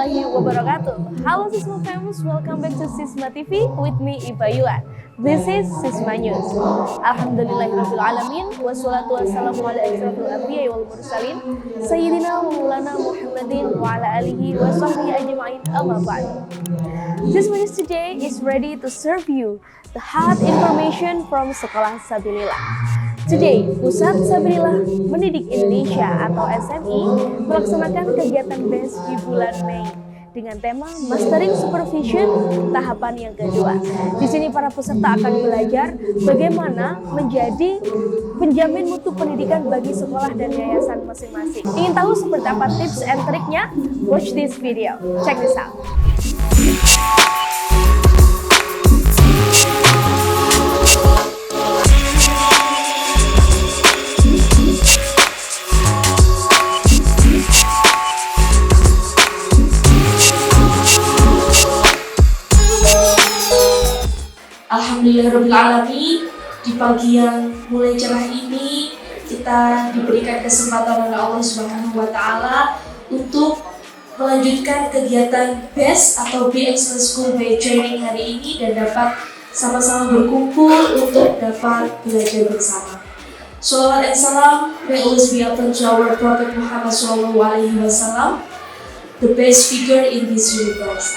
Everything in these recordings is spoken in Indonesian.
warahmatullahi wabarakatuh. Halo Sisma Fams, welcome back to Sisma TV with me Iva Yuan. This is Sisma News. Alhamdulillahirabbil alamin wassalatu wassalamu ala asyrofil anbiya'i wal mursalin sayyidina wa maulana Muhammadin wa ala alihi wa sahbihi ajma'in, amma ba'd. Sisma News today is ready to serve you the hot information from Sekolah Sabilillah. Today, Pusat Sabilillah Mendidik Indonesia atau SMI melaksanakan kegiatan BES di bulan Mei dengan tema Mastering Supervision tahapan yang kedua. Di sini para peserta akan belajar bagaimana menjadi penjamin mutu pendidikan bagi sekolah dan yayasan masing-masing. Ingin tahu seperti apa tips and triknya? Watch this video. Check this out. Alhamdulillahirrahmanirrahim. Di pagi yang mulai cerah ini kita diberikan kesempatan oleh Allah Subhanahu wa Ta'ala untuk melanjutkan kegiatan BES atau Be Excellent School by Training hari ini dan dapat sama-sama berkumpul untuk dapat belajar bersama. Shalawat and salam may always be upon to our Prophet Muhammad SAW, the best figure in this universe.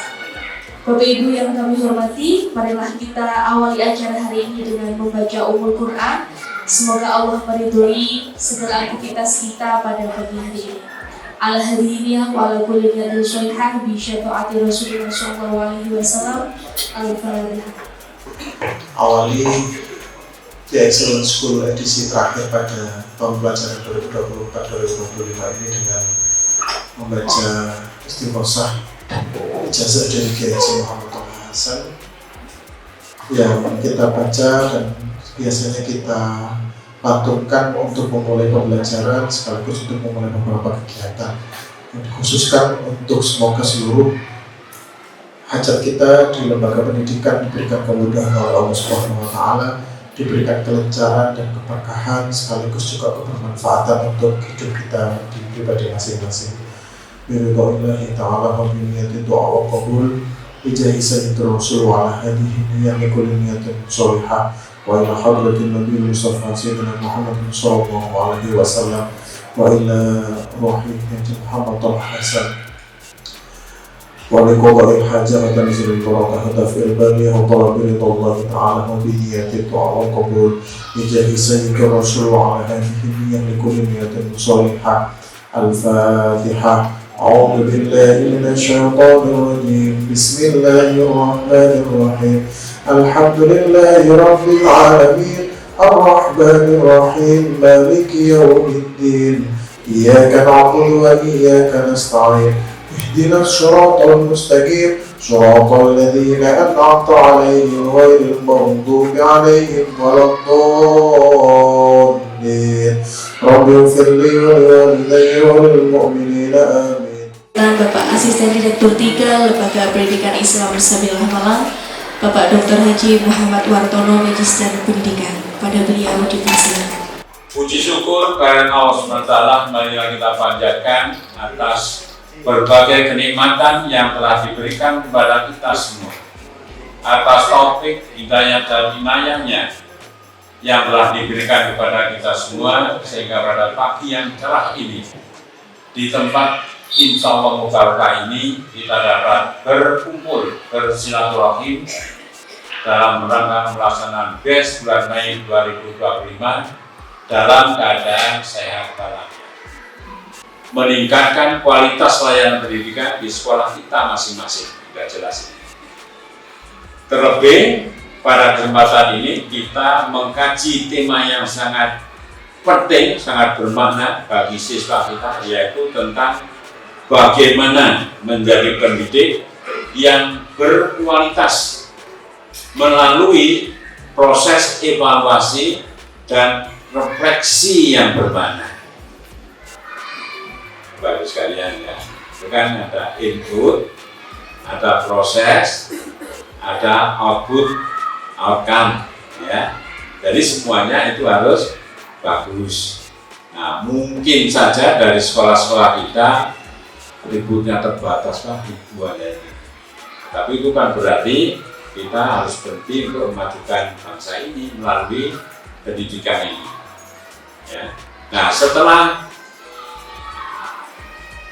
Bapak Ibu yang kami hormati, marilah kita awali acara hari ini dengan membaca Ummul Quran. Semoga Allah meridhoi segala aktivitas kita pada pagi hari ini. Al-hadiniyah wa ala kulli niyatin sholihah bi syafaati Rasulullah sallallahu alaihi wasallam. Al-Fatihah. Awali The Excellent School edisi terakhir pada tahun pelajaran 2024-2025 ini dengan membaca istighosah ijazah dari Kiai Muhammad Hasan yang kita baca dan biasanya kita patungkan untuk memulai pembelajaran sekaligus untuk memulai beberapa kegiatan yang dikhususkan untuk semoga seluruh hajat kita di lembaga pendidikan diberikan kemudahan oleh Allah Subhanahu wa Ta'ala, diberikan kelancaran dan keberkahan sekaligus juga kebermanfaatan untuk hidup kita di pribadi masing-masing. Biridha'illahi ta'ala wa biniyati du'a wa qabul Ijahi sayyidul rasul wa ala hadihi niyami kulli niyatin sholihah wa ila hadratin Nabi Mustafa Sayyidina Muhammad sallallahu alaihi wasallam wa ila ruhi Muhammad al-Hasan wa liqada'il hajah wa tanzilil barakah daf'il baliyah wa talabi ridallahi ta'ala wa biniyati du'a wa qabul Ijahi sayyidul rasul wa ala hadihi niyami kulli niyatin sholihah. Al-Fatihah. أعوذ بالله من الشيطان الرجيم بسم الله الرحمن الرحيم الحمد لله رب العالمين الرحمن الرحيم مالك يوم الدين إياك نعبد وإياك نستعين اهدنا الصراط المستقيم صراط الذين أنعمت عليهم غير المغضوب عليهم ولا الضالين رب اغفر لي ولوالدي وللمؤمنين آمين. Bapak Asisten Direktur 3 Lembaga Pendidikan Islam Sabilillah Malang, Bapak Dr. Haji Muhammad Wartono, Magister Pendidikan. Pada beliau dipersilakan. Puji syukur karena Allah SWT marilah kita panjatkan atas berbagai kenikmatan yang telah diberikan kepada kita semua, atas taufik, hidayah dan inayahnya yang telah diberikan kepada kita semua, sehingga pada pagi yang cerah ini di tempat insya Allah mubarakah ini kita dapat berkumpul bersilaturahim dalam rangka pelaksanaan BES bulan Mei 2025 dalam keadaan sehat walafiat, meningkatkan kualitas layanan pendidikan di sekolah kita masing-masing. Tidak jelas. Terlebih pada kesempatan ini kita mengkaji tema yang sangat penting, sangat bermakna bagi siswa kita, yaitu tentang bagaimana menjadi pendidik yang berkualitas melalui proses evaluasi dan refleksi yang bermakna. Bagus sekalian ya, itu kan ada input, ada proses, ada output, outcome ya. Jadi semuanya itu harus bagus. Nah, mungkin saja dari sekolah-sekolah kita ributnya terbatas lah ribuannya ini. Tapi itu kan berarti kita harus berhenti untuk memajukan bangsa ini melalui pendidikan ini. Ya. Nah, setelah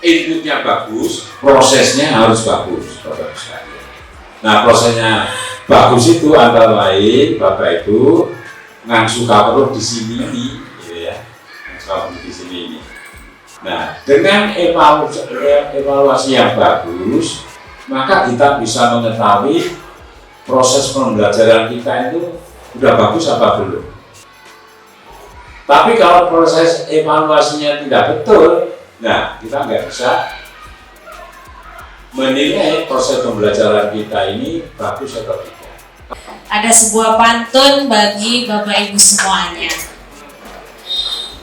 inputnya bagus, prosesnya harus bagus, Bapak Ibu sekalian. Nah, prosesnya bagus itu antara lain Bapak Ibu ngangsu kaperuk di sini ini, gitu ya, ngangsu kaperuk di sini ini. Nah, dengan evaluasi yang bagus, maka kita bisa mengetahui proses pembelajaran kita itu udah bagus apa belum. Tapi kalau proses evaluasinya tidak betul, nah kita nggak bisa menilai proses pembelajaran kita ini bagus atau tidak. Ada sebuah pantun bagi Bapak Ibu semuanya.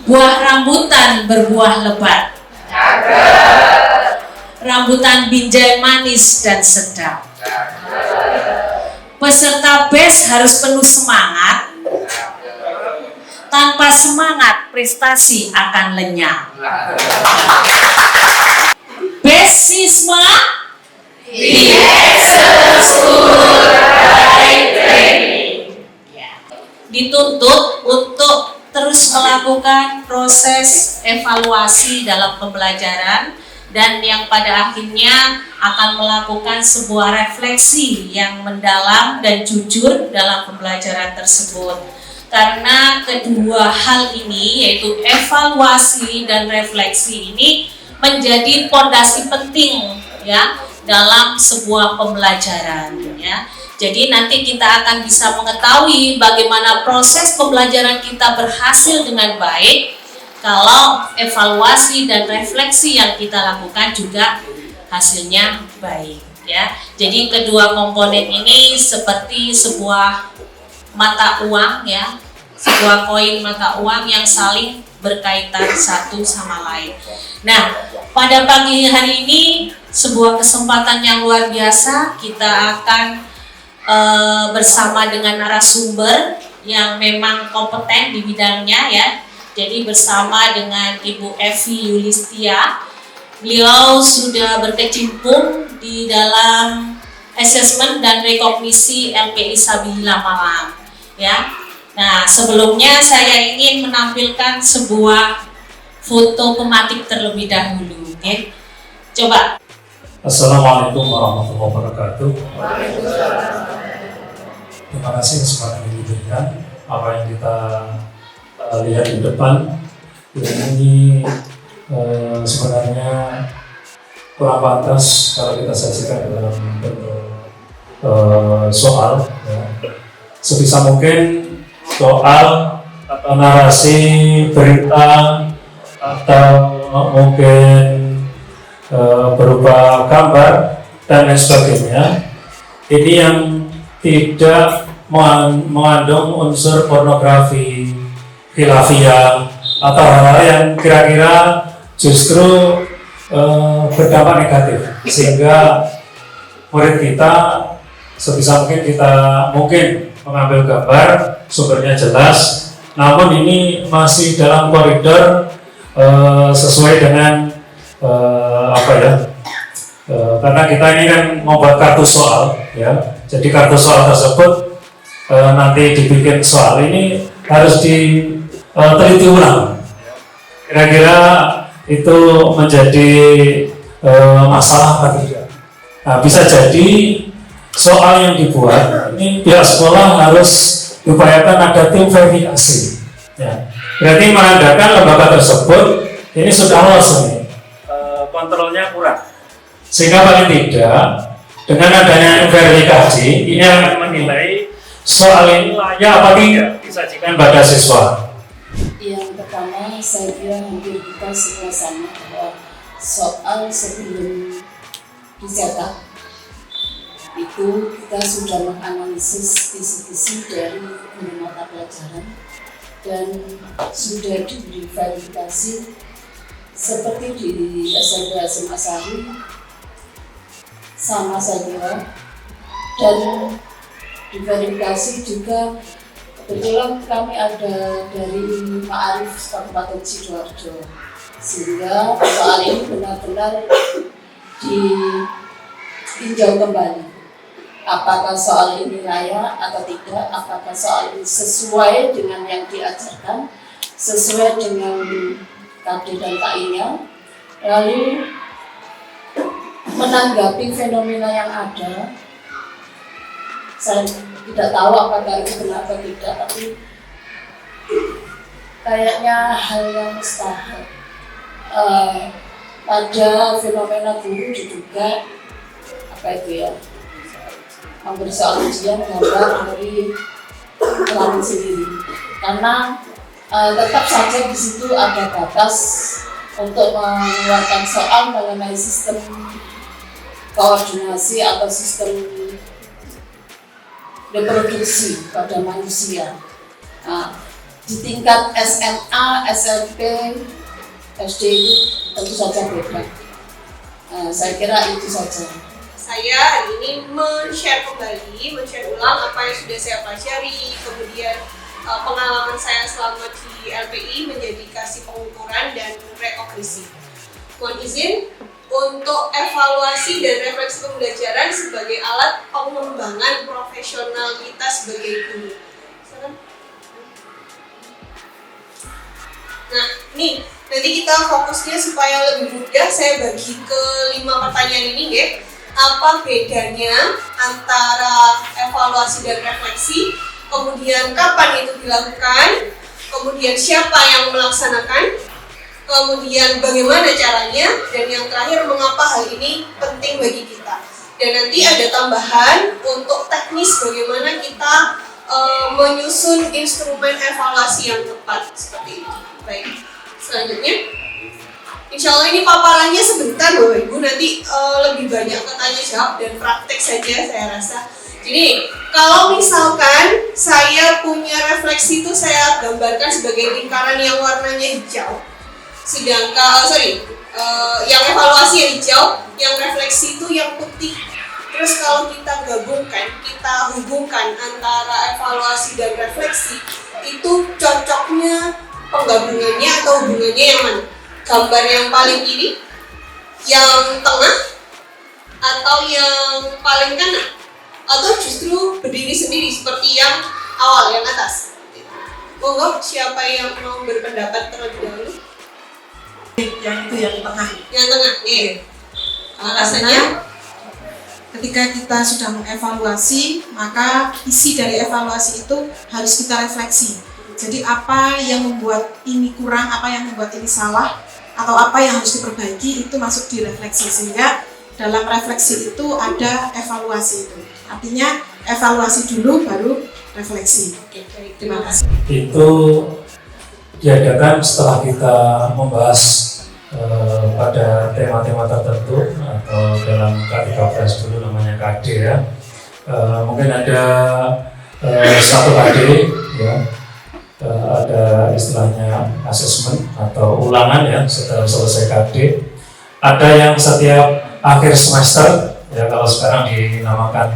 Buah rambutan berbuah lebat, rambutan binjai manis dan sedap. Peserta BES harus penuh semangat. Tanpa semangat, prestasi akan lenyap. BES siswa di Excellent School Training dituntut untuk terus melakukan proses evaluasi dalam pembelajaran dan yang pada akhirnya akan melakukan sebuah refleksi yang mendalam dan jujur dalam pembelajaran tersebut. Karena kedua hal ini yaitu evaluasi dan refleksi ini menjadi fondasi penting ya dalam sebuah pembelajaran ya. Jadi nanti kita akan bisa mengetahui bagaimana proses pembelajaran kita berhasil dengan baik kalau evaluasi dan refleksi yang kita lakukan juga hasilnya baik ya. Jadi kedua komponen ini seperti sebuah mata uang ya, sebuah koin mata uang yang saling berkaitan satu sama lain. Nah, pada pagi hari ini sebuah kesempatan yang luar biasa, kita akan bersama dengan narasumber yang memang kompeten di bidangnya ya. Jadi bersama dengan Ibu Evi Yulistia, beliau sudah berkecimpung di dalam asesmen dan rekognisi LPI Sabilillah Malang ya. Nah, sebelumnya saya ingin menampilkan sebuah foto pematik terlebih dahulu ya. Coba. Assalamualaikum warahmatullahi wabarakatuh. Terima kasih kesempatan yang diberikan. Apa yang kita lihat di depan ini sebenarnya kurang pantas kalau kita sajikan dalam soal. Ya. Sebisa mungkin soal atau narasi berita atau mungkin berupa gambar dan lain sebagainya ini yang tidak mengandung unsur pornografi, khilafiyah atau hal-hal yang kira-kira justru berdampak negatif sehingga murid kita sebisa mungkin kita mengambil gambar sumbernya jelas namun ini masih dalam koridor sesuai dengan karena kita ini kan membuat kartu soal ya, jadi kartu soal tersebut nanti dibikin soal ini harus diteliti ulang kira-kira itu menjadi masalah atau tidak. Nah, bisa jadi soal yang dibuat ini pihak sekolah harus diupayakan ada tim verifikasi ya. Berarti menandakan lembaga tersebut ini sudah lolos ini kontrolnya kurang sehingga paling tidak dengan adanya verifikasi ini akan menilai soal ini layak apa tidak disajikan pada siswa. Yang pertama saya kira hampir kita semua sama bahwa soal sebelum dicetak itu kita sudah menganalisis kisi-kisi dari mata pelajaran dan sudah diberi verifikasi seperti di SMP Hasyim Asy'ari sama saya kira dan diverifikasi juga kebetulan kami ada dari Ma'arif Kabupaten Sidoarjo sehingga soal ini benar-benar ditinjau kembali. Apakah soal ini layak atau tidak? Apakah soal ini sesuai dengan yang diajarkan, sesuai dengan KD dan KI-nya? Lalu menanggapi fenomena yang ada, saya tidak tahu apakah itu benar atau tidak, tapi kayaknya hal yang mustahil. Pada fenomena guru diduga memberi soal ujian gambar dari pelaku sendiri, karena tetap saja di situ ada batas untuk mengeluarkan soal mengenai sistem koordinasi atau sistem reproduksi pada manusia. Di tingkat SMA, SMP, SD itu tentu saja beda. Saya kira itu saja. Saya hari ini men-share ulang apa yang sudah saya pelajari, kemudian pengalaman saya selama di LPI menjadi kasih pengukuran dan rekognisi. Mohon izin untuk evaluasi dan refleksi pembelajaran sebagai alat pengembangan profesional kita sebagai guru. Nah, nih nanti kita fokusnya supaya lebih mudah, saya bagi ke 5 pertanyaan ini ya. Apa bedanya antara evaluasi dan refleksi, kemudian kapan itu dilakukan, kemudian siapa yang melaksanakan, kemudian bagaimana caranya, dan yang terakhir mengapa hal ini penting bagi kita. Dan nanti ada tambahan untuk teknis bagaimana kita menyusun instrumen evaluasi yang tepat seperti itu. Baik, selanjutnya insya Allah ini paparannya sebentar Bapak Ibu, nanti lebih banyak tanya jawab dan praktek saja saya rasa. Jadi kalau misalkan saya punya refleksi itu saya gambarkan sebagai lingkaran yang warnanya hijau, sedangkan yang evaluasi yang hijau, yang refleksi itu yang putih. Terus kalau kita gabungkan, kita hubungkan antara evaluasi dan refleksi, itu cocoknya penggabungannya atau hubungannya yang mana? Gambar yang paling kiri, yang tengah, atau yang paling kanan, atau justru berdiri sendiri seperti yang awal, yang atas. Monggo, siapa yang mau berpendapat terlebih dahulu? Yang itu yang tengah. Yang tengah, iya. Alasannya? Ketika kita sudah mengevaluasi, maka isi dari evaluasi itu harus kita refleksi. Jadi apa yang membuat ini kurang, apa yang membuat ini salah, atau apa yang harus diperbaiki, itu masuk di refleksi. Sehingga dalam refleksi itu ada evaluasi itu. Artinya evaluasi dulu baru refleksi. Oke, baik. Terima kasih. Itu diadakan setelah kita membahas pada tema-tema tertentu, atau dalam K13 dulu namanya KD ya. Mungkin ada satu KD ya. Ada istilahnya asesmen atau ulangan ya setelah selesai KD. Ada yang setiap akhir semester ya, kalau sekarang dinamakan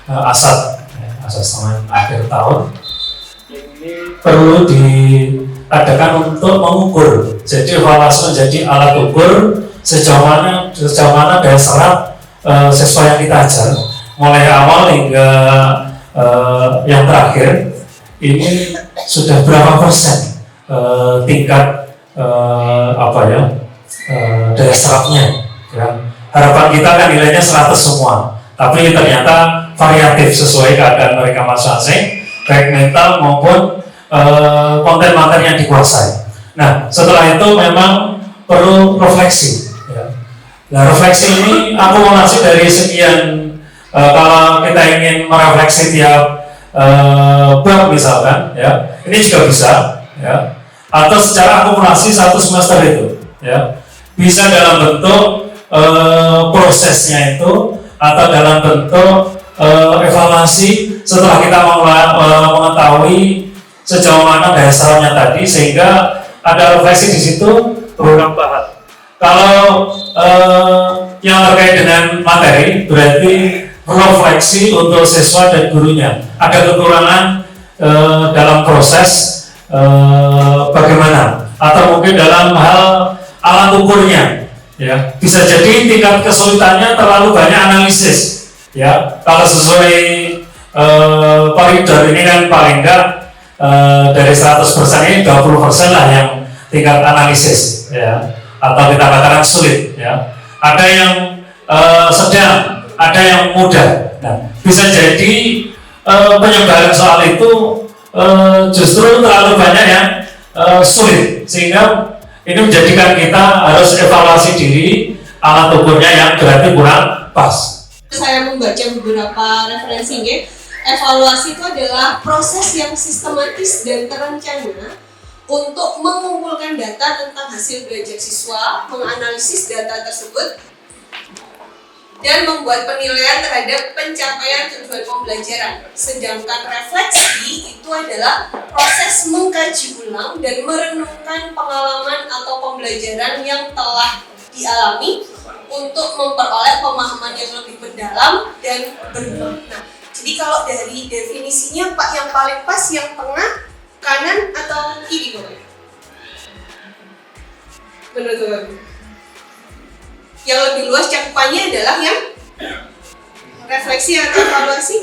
ASAT ya, asesmen akhir tahun. Ini perlu diadakan untuk mengukur. Jadi evaluasi menjadi alat ukur sejauh mana daya serap siswa yang kita ajar mulai awal hingga yang terakhir. Ini sudah berapa persen tingkat daya serapnya ya. Harapan kita kan nilainya 100 semua, tapi ternyata variatif sesuai keadaan mereka masing-masing, baik mental maupun konten materi yang dikuasai. Nah, setelah itu memang perlu refleksi ya. Nah, refleksi ini akumulasi dari sekian, kalau kita ingin merefleksi tiap bab misalkan ya, ini juga bisa ya, atau secara akumulasi satu semester itu ya, bisa dalam bentuk prosesnya itu, atau dalam bentuk evaluasi setelah kita mengetahui sejauh mana daya serapnya tadi, sehingga ada refleksi di situ program bahan. Kalau yang terkait dengan materi berarti refleksi untuk siswa dan gurunya. Ada kekurangan dalam proses bagaimana, atau mungkin dalam hal alat ukurnya ya. Bisa jadi tingkat kesulitannya terlalu banyak analisis, ya. Kalau sesuai koridor ini kan paling enggak dari 100% ini 20% lah yang tingkat analisis, ya, atau kita katakan sulit, ya. Ada yang sedang, ada yang mudah. Nah, bisa jadi penyebaran soal itu justru terlalu banyak yang sulit, sehingga ini menjadikan kita harus evaluasi diri, alat ukurnya yang berarti kurang pas. Saya membaca beberapa referensi, ya. Evaluasi itu adalah proses yang sistematis dan terencana untuk mengumpulkan data tentang hasil belajar siswa, menganalisis data tersebut, dan membuat penilaian terhadap pencapaian tujuan pembelajaran. Sedangkan refleksi itu adalah proses mengkaji ulang dan merenungkan pengalaman atau pembelajaran yang telah dialami untuk memperoleh pemahaman yang lebih mendalam dan berkembang. Nah, jadi kalau dari definisinya Pak, yang paling pas yang tengah, kanan atau kiri Bapak? Menurut Bapak? Yang lebih luas cakupannya adalah yang refleksi atau evaluasi?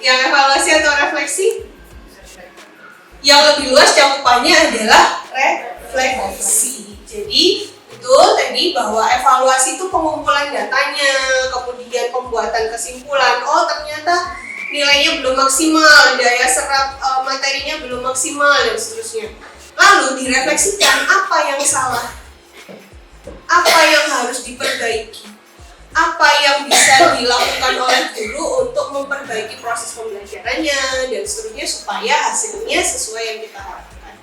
Yang evaluasi atau refleksi? Yang lebih luas cakupannya adalah refleksi. Jadi betul tadi bahwa evaluasi itu pengumpulan datanya, kemudian pembuatan kesimpulan. Oh, ternyata nilainya belum maksimal, daya serap materinya belum maksimal, dan seterusnya. Lalu direfleksikan apa yang salah, apa yang harus diperbaiki, apa yang bisa dilakukan oleh guru untuk memperbaiki proses pembelajarannya, dan seterusnya, supaya hasilnya sesuai yang kita harapkan.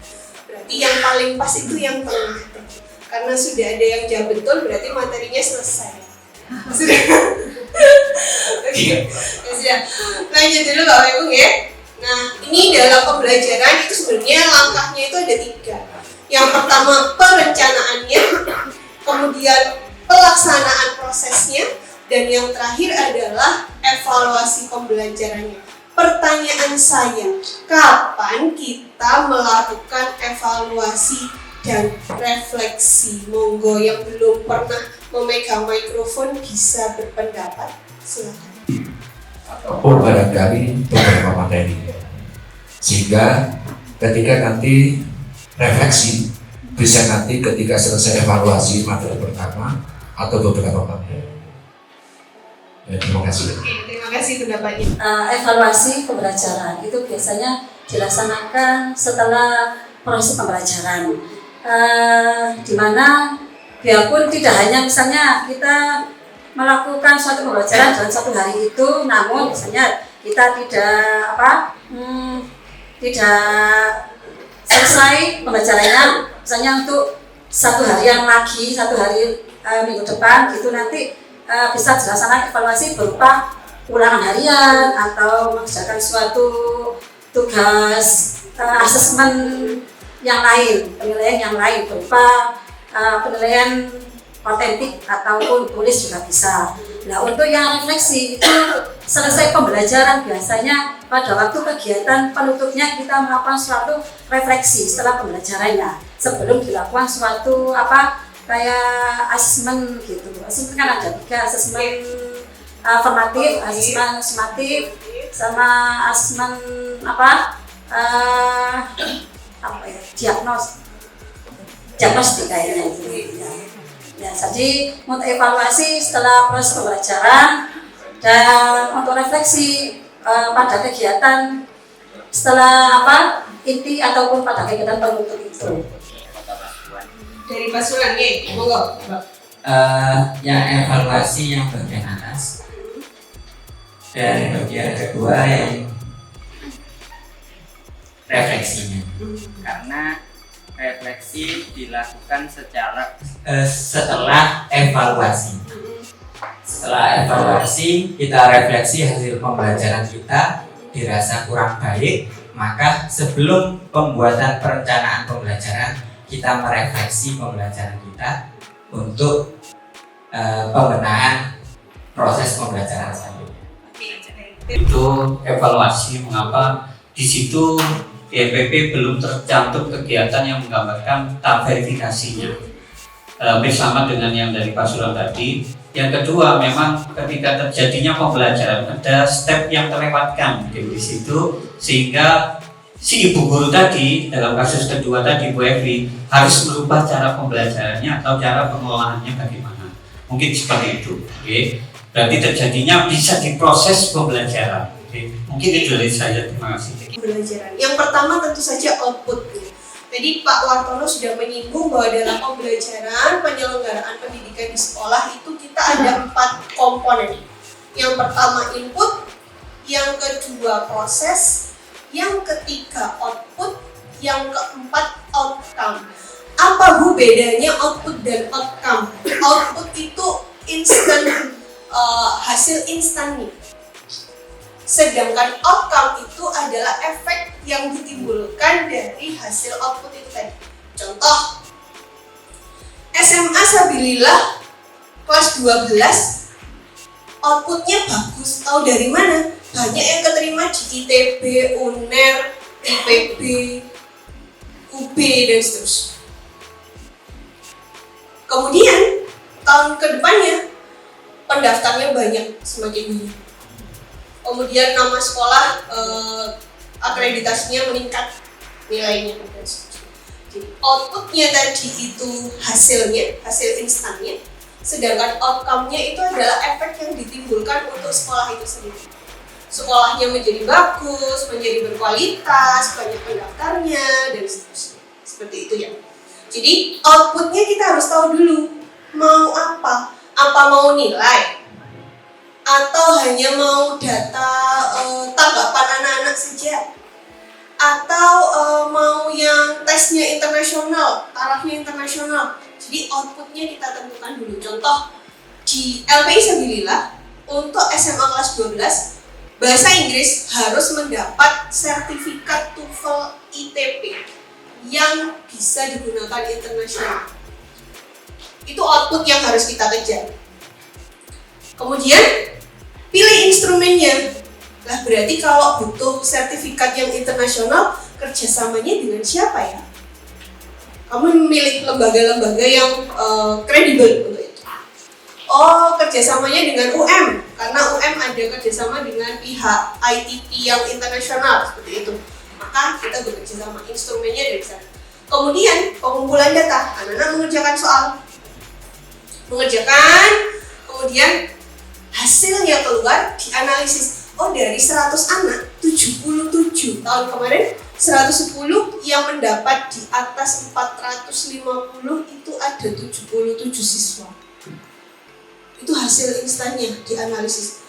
Berarti yang paling pas itu yang tengah, karena sudah ada yang jawab betul, berarti materinya selesai. Sudah. Oke, ya sudah. Lanjut dulu Bapak Ibu, ya. Nah, ini dalam pembelajaran itu sebenarnya langkahnya itu ada 3. Yang pertama perencanaannya, kemudian pelaksanaan prosesnya, dan yang terakhir adalah evaluasi pembelajarannya. Pertanyaan saya, kapan kita melakukan evaluasi dan refleksi? Monggo yang belum pernah memegang mikrofon bisa berpendapat, silakan. Ataupun barangkali beberapa materi, sehingga ketika nanti refleksi bisa nanti ketika selesai evaluasi materi pertama atau beberapa materi. Ya, terima kasih. Oke, terima kasih pendapatnya. Evaluasi pembelajaran itu biasanya dilaksanakan setelah proses pembelajaran, di mana biarpun tidak hanya misalnya kita melakukan suatu pembelajaran dalam 1 hari itu, namun misalnya kita tidak selesai pembelajarannya, misalnya untuk 1 harian lagi, 1 hari minggu depan gitu, nanti bisa dilaksanakan evaluasi berupa ulangan harian atau mengerjakan suatu tugas asesmen yang lain, penilaian yang lain berupa penilaian otentik ataupun tulis juga bisa. Nah, untuk yang refleksi itu selesai pembelajaran biasanya pada waktu kegiatan penutupnya kita melakukan suatu refleksi setelah pembelajarannya sebelum dilakukan suatu kayak asesmen gitu. Asesmen kan ada 3, asesmen formatif, asesmen sumatif, sama asesmen diagnostik kayaknya itu. Ya, jadi untuk evaluasi setelah proses pembelajaran dan untuk refleksi pada kegiatan setelah inti ataupun pada kegiatan penutup itu. Dari Pak Sulan, monggo. Yang evaluasi yang bagian atas, dan bagian kedua yang refleksinya. Karena refleksi dilakukan setelah evaluasi. Setelah evaluasi, kita refleksi hasil pembelajaran kita dirasa kurang baik, maka sebelum pembuatan perencanaan pembelajaran, kita merefleksi pembelajaran kita untuk pembenahan proses pembelajaran selanjutnya. Itu evaluasi, mengapa di situ di EPP belum tercantum kegiatan yang menggambarkan tahap verifikasinya. Bersama dengan yang dari Pak Suram tadi. Yang kedua, memang ketika terjadinya pembelajaran ada step yang terlewatkan di situ, sehingga si ibu guru tadi dalam kasus kedua tadi Bu Evi harus merubah cara pembelajarannya atau cara pengelolaannya bagaimana. Mungkin seperti itu. Oke. Berarti terjadinya bisa diproses pembelajaran. Oke. Mungkin itu dari saya. Terima kasih. Pembelajaran. Yang pertama tentu saja output. Jadi Pak Wartono sudah menyinggung bahwa dalam pembelajaran penyelenggaraan pendidikan di sekolah itu kita ada 4 komponen. Yang pertama input, yang kedua proses, yang ketiga output, yang keempat outcome. Apa Bu bedanya output dan outcome? Output itu instan, hasil instan nih. Sedangkan outcome itu adalah efek yang ditimbulkan dari hasil output itu tadi. Contoh, SMA Sabilillah kelas 12 outputnya bagus. Tahu dari mana? Banyak yang keterima di ITB, UNER, IPB, UB, dan seterusnya. Kemudian tahun kedepannya pendaftarnya banyak, semakin banyak. Kemudian nama sekolah akreditasinya meningkat nilainya. Jadi outputnya tadi itu hasilnya, hasil instannya, sedangkan outcome-nya itu adalah efek yang ditimbulkan untuk sekolah itu sendiri. Sekolahnya menjadi bagus, menjadi berkualitas, banyak pendaftarnya, dan seterusnya. Seperti itu ya. Jadi outputnya kita harus tahu dulu mau apa mau nilai, atau hanya mau data tanggapan anak-anak saja, atau mau yang tesnya internasional, tarafnya internasional. Jadi outputnya kita tentukan dulu. Contoh di LPI Sabilillah untuk SMA kelas 12 bahasa Inggris harus mendapat sertifikat TOEFL ITP yang bisa digunakan internasional. Itu output yang harus kita kejar. Kemudian pilih instrumennya. Lah berarti kalau butuh sertifikat yang internasional, kerjasamanya dengan siapa ya? Kamu memilih lembaga-lembaga yang kredibel untuk itu. Oh, kerjasamanya dengan UM, karena UM ada kerjasama dengan pihak ITP yang internasional seperti itu. Maka kita bekerja sama, instrumennya dari sana. Kemudian pengumpulan data, anak-anak mengerjakan soal, kemudian hasilnya keluar, dianalisis. Oh, dari 100 anak, 77 tahun kemarin 110 yang mendapat di atas 450 itu ada 77 siswa. Itu hasil instannya, dianalisis.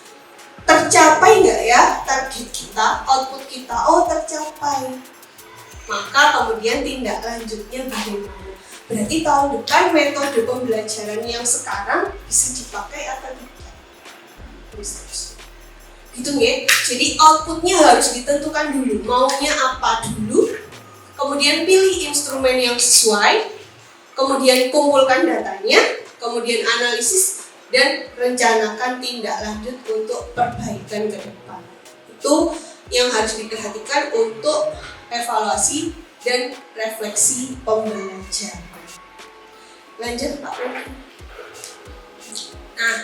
Tercapai nggak ya target kita, output kita? Oh, tercapai. Maka kemudian tindak lanjutnya bagaimana? Berarti tahun depan metode pembelajaran yang sekarang bisa dipakai atau tidak? Gitu ya. Jadi outputnya harus ditentukan dulu, maunya apa dulu, kemudian pilih instrumen yang sesuai, kemudian kumpulkan datanya, kemudian analisis, dan rencanakan tindak lanjut untuk perbaikan ke depan. Itu yang harus diperhatikan untuk evaluasi dan refleksi pembelajaran. Lanjut Pak Rudi. Nah,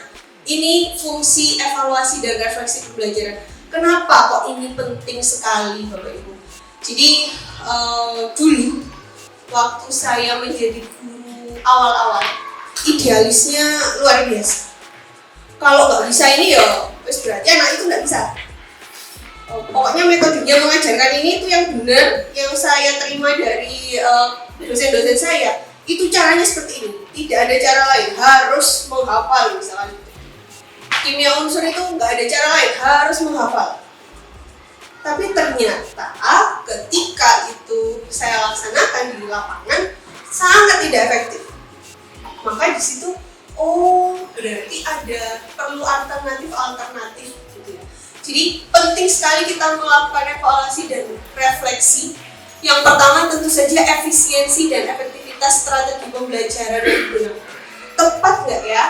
ini fungsi evaluasi dan refleksi pembelajaran. Kenapa kok ini penting sekali Bapak Ibu? Jadi dulu waktu saya menjadi guru awal-awal, idealisnya luar biasa. Kalau nggak bisa ini ya, berarti anak itu nggak bisa. Pokoknya metodenya mengajarkan ini itu yang benar, yang saya terima dari dosen-dosen saya. Itu caranya seperti ini, tidak ada cara lain, harus menghafal misalkan. Kimia unsur itu nggak ada cara lain, harus menghafal. Tapi ternyata ketika itu saya laksanakan di lapangan sangat tidak efektif. Maka di situ, oh berarti ada perlu alternatif gitu ya. Jadi penting sekali kita melakukan evaluasi dan refleksi. Yang pertama tentu saja efisiensi dan efektivitas strategi pembelajaran yang digunakan. Tepat nggak ya?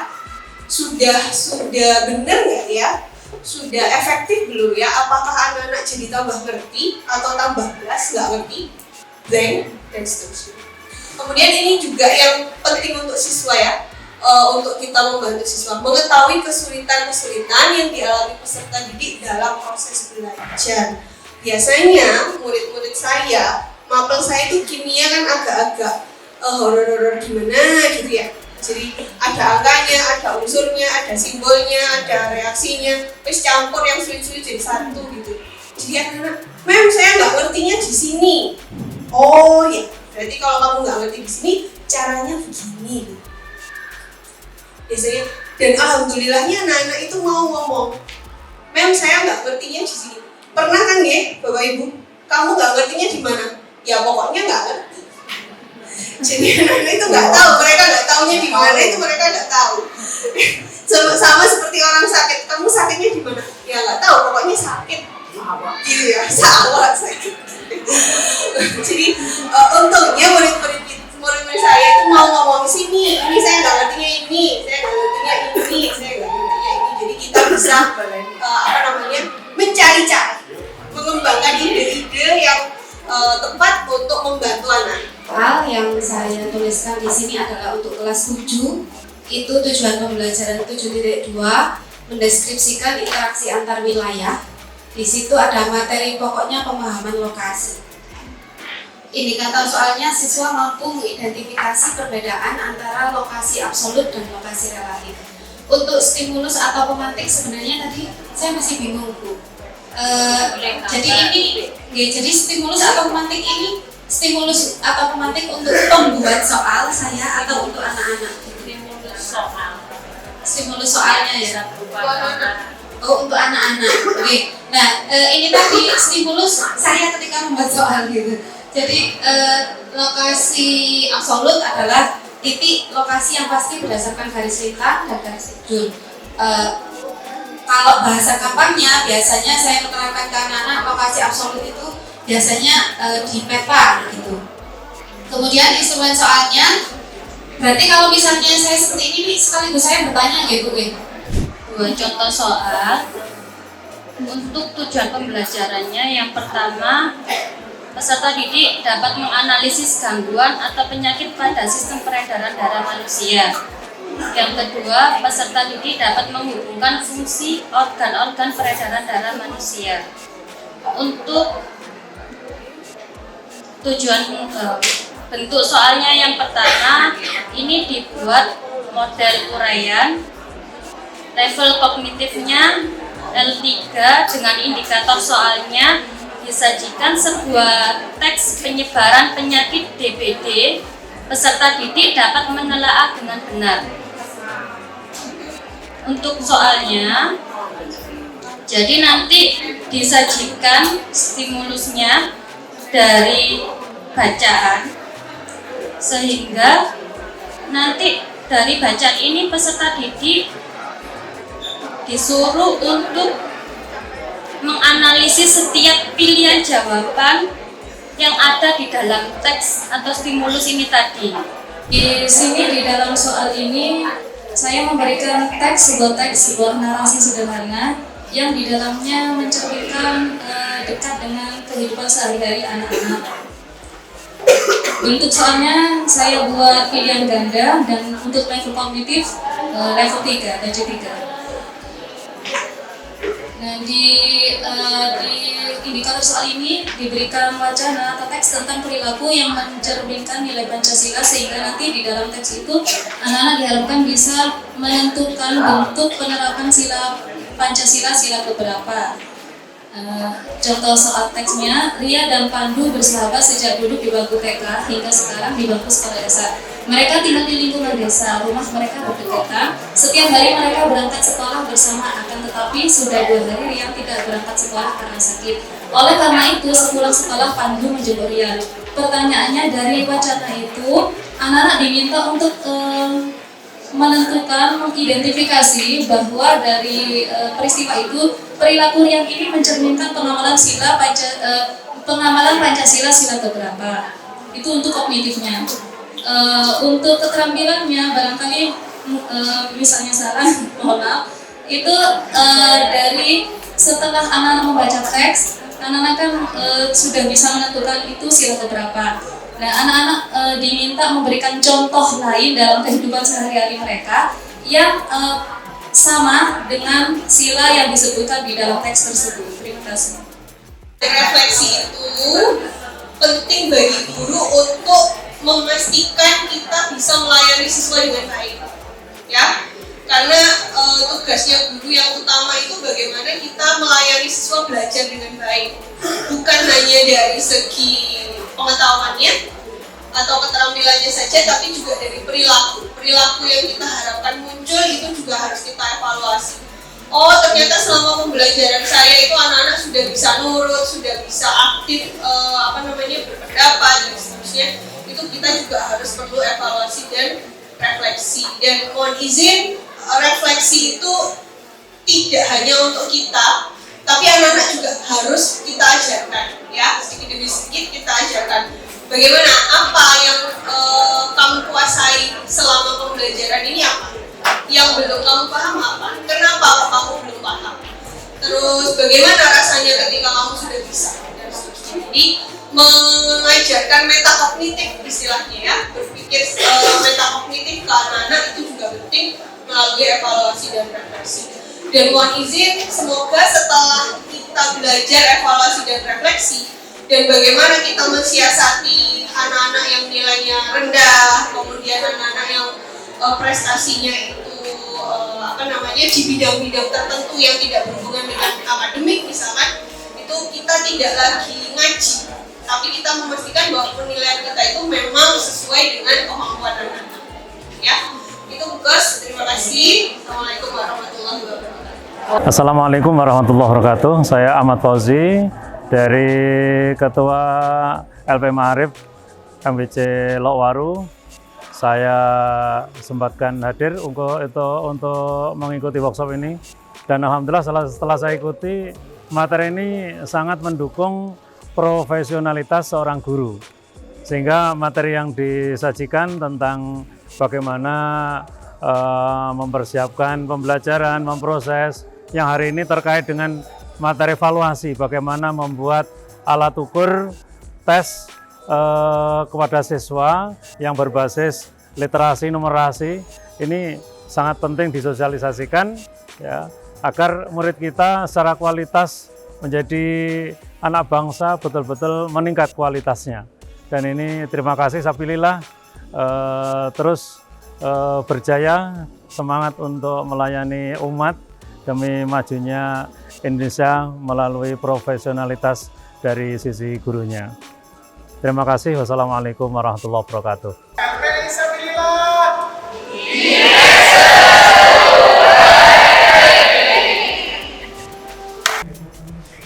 Sudah benar nggak ya sudah efektif belum ya? Apakah anak-anak jadi tambah ngerti atau tambah belas nggak ngerti? Dan seterusnya. Kemudian ini juga yang penting untuk siswa ya, untuk kita membantu siswa mengetahui kesulitan-kesulitan yang dialami peserta didik dalam proses belajar. Biasanya murid-murid saya, mapel saya itu kimia kan agak-agak horor-horor gimana gitu ya. Jadi ada angkanya, ada unsurnya, ada simbolnya, ada reaksinya, terus campur yang sulit-sulit jadi satu gitu. Jadi anak-anak, mem saya nggak ngertinya di sini. Oh ya, berarti kalau kamu nggak ngerti di sini, caranya begini. Biasanya, dan alhamdulillahnya anak-anak itu mau ngomong, mem saya nggak ngertinya di sini. Pernah kan ya, Bapak Ibu? Kamu nggak ngertinya di mana? Ya pokoknya nggak ngerti. Jadi anak-anak itu nggak tahu, mereka nggak taunya di mana itu mereka nggak tahu. Sama seperti orang sakit, kamu sakitnya di mana? Ya nggak tahu, pokoknya sakit. Gitu ya, sawah sakit. Jadi untungnya murid-murid saya itu mau ngomong sini, ini saya nggak ngertinya ini, saya nggak ngertinya ini, saya nggak ngertinya ini. Jadi kita bisa mencari cara, mengembangkan ide-ide yang tepat untuk membantu anak. Hal yang saya tuliskan di sini adalah untuk kelas 7. Itu tujuan pembelajaran 7.2 mendeskripsikan interaksi antar wilayah. Di situ ada materi pokoknya pemahaman lokasi. Indikator soalnya siswa mampu mengidentifikasi perbedaan antara lokasi absolut dan lokasi relatif. Untuk stimulus atau pemantik sebenarnya tadi saya masih bingung Bu. Jadi ini, ya, jadi stimulus atau pemantik ini stimulus atau pemantik untuk pembuat soal saya atau untuk anak-anak? Stimulus soalnya ya. Oh, untuk anak-anak. Oke. Nah, ini tadi stimulus saya ketika membuat soal gitu. Jadi lokasi absolut adalah titik lokasi yang pasti berdasarkan garis lintang dan garis terjun. Kalau bahasa gampangnya biasanya saya menerangkan ke anak-anak lokasi absolut itu biasanya di peta gitu. Kemudian instrumen soalnya, berarti kalau misalnya saya seperti ini sekaligus saya bertanya gitu Dua contoh soal untuk tujuan pembelajarannya. Yang pertama, peserta didik dapat menganalisis gangguan atau penyakit pada sistem peredaran darah manusia. Yang kedua, peserta didik dapat menghubungkan fungsi organ-organ peredaran darah manusia. Untuk tujuan bentuk soalnya yang pertama, ini dibuat model uraian, level kognitifnya L3 dengan indikator soalnya disajikan sebuah teks penyebaran penyakit DBD. Peserta didik dapat menelaah dengan benar. Untuk soalnya, jadi nanti disajikan stimulusnya dari bacaan, sehingga nanti dari bacaan ini peserta didik disuruh untuk menganalisis setiap pilihan jawaban yang ada di dalam teks atau stimulus ini tadi. Di sini di dalam soal ini saya memberikan sebuah narasi sederhana yang di dalamnya mencerminkan dekat dengan kehidupan sehari-hari anak-anak. Bentuk soalnya saya buat pilihan ganda dan untuk level kognitif level 3, gaji 3. Nah, di indikator soal ini diberikan wacana atau teks tentang perilaku yang mencerminkan nilai Pancasila, sehingga nanti di dalam teks itu anak-anak diharapkan bisa menentukan bentuk penerapan sila Pancasila sila keberapa. Contoh soal teksnya, Ria dan Pandu bersahabat sejak duduk di bangku TK hingga sekarang di bangku sekolah dasar. Mereka tinggal di lingkungan desa, rumah mereka berdekatan. Setiap hari mereka berangkat sekolah bersama, akan tetapi sudah 2 hari Ria tidak berangkat sekolah karena sakit. Oleh karena itu, sepulang sekolah Pandu menjemput Ria. Pertanyaannya, dari wacana itu, anak-anak diminta untuk menentukan, mengidentifikasi bahwa dari peristiwa itu perilaku yang ini mencerminkan pengamalan Pancasila sila keberapa. Itu untuk kognitifnya. Untuk keterampilannya barangkali misalnya salah, mohon maaf. itu dari setelah anak-anak membaca teks, anak-anak kan sudah bisa menentukan itu sila keberapa. Nah, anak-anak diminta memberikan contoh lain dalam kehidupan sehari-hari mereka yang sama dengan sila yang disebutkan di dalam teks tersebut. Terima kasih. Refleksi itu penting bagi guru untuk memastikan kita bisa melayani siswa dengan baik, ya. Karena tugasnya guru yang utama itu bagaimana kita melayani siswa belajar dengan baik, bukan hanya dari segi pengetahuannya atau keterampilannya saja, tapi juga dari perilaku yang kita harapkan muncul itu juga harus kita evaluasi. Oh, ternyata selama pembelajaran saya itu anak-anak sudah bisa nurut, sudah bisa aktif berpendapat dan seterusnya. Itu kita juga harus perlu evaluasi dan refleksi. Dan mohon izin, refleksi itu tidak hanya untuk kita, tapi anak-anak juga harus kita ajarkan, ya, sedikit demi sedikit kita ajarkan. Bagaimana, apa yang kamu kuasai selama pembelajaran ini apa? Yang belum kamu paham apa? Kenapa kamu belum paham? Terus bagaimana rasanya ketika kamu sudah bisa? Dan seterusnya. Jadi mengajarkan metakognitif istilahnya, ya, berpikir metakognitif ke anak-anak itu juga penting melalui evaluasi dan refleksi. Dan mohon izin, semoga setelah kita belajar evaluasi dan refleksi dan bagaimana kita mensiasati anak-anak yang nilainya rendah, kemudian anak-anak yang prestasinya itu di bidang-bidang tertentu yang tidak berhubungan dengan akademik misalkan, itu kita tidak lagi ngaji, tapi kita memastikan bahwa penilaian kita itu memang sesuai dengan kemampuan anak-anak, ya. Itu Gus, terima kasih. Assalamualaikum warahmatullahi wabarakatuh. Assalamualaikum warahmatullahi wabarakatuh. Saya Ahmad Fauzi dari Ketua LP Ma'arif MBC Lokwaru. Saya sempatkan hadir untuk mengikuti workshop ini, dan alhamdulillah setelah saya ikuti, materi ini sangat mendukung profesionalitas seorang guru, sehingga materi yang disajikan tentang bagaimana mempersiapkan pembelajaran, memproses, yang hari ini terkait dengan materi evaluasi, bagaimana membuat alat ukur tes kepada siswa yang berbasis literasi numerasi. Ini sangat penting disosialisasikan, ya, agar murid kita secara kualitas menjadi anak bangsa betul-betul meningkat kualitasnya. Dan ini terima kasih, sapilillah, terus berjaya, semangat untuk melayani umat demi majunya Indonesia melalui profesionalitas dari sisi gurunya. Terima kasih. Wassalamualaikum warahmatullahi wabarakatuh.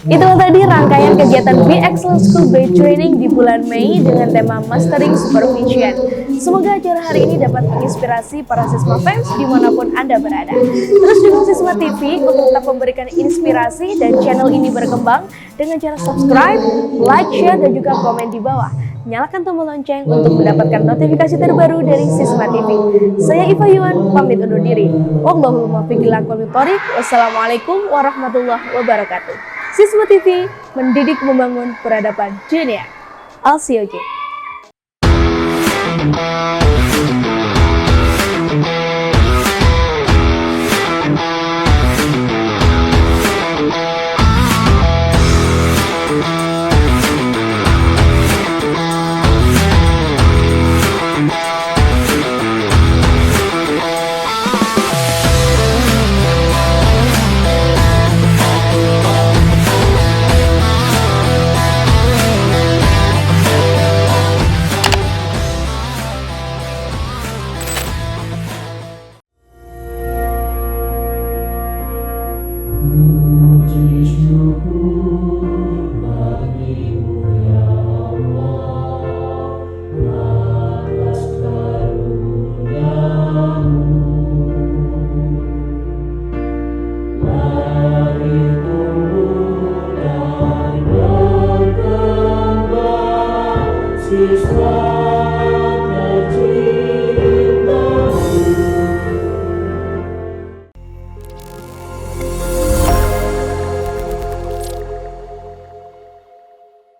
Itulah tadi rangkaian kegiatan Be Excellent School Bay Training di bulan Mei dengan tema Mastering Supervision. Semoga acara hari ini dapat menginspirasi para siswa FEMS dimanapun Anda berada. Terus dukung Sisma TV untuk tetap memberikan inspirasi dan channel ini berkembang dengan cara subscribe, like, share, dan juga komen di bawah. Nyalakan tombol lonceng untuk mendapatkan notifikasi terbaru dari Sisma TV. Saya Iva Yuan, pamit undur diri. Wallahul muwaffiq ila aqwamit thoriq. Wassalamualaikum warahmatullahi wabarakatuh. Sisma TV, mendidik membangun peradaban dunia. I'll see you again.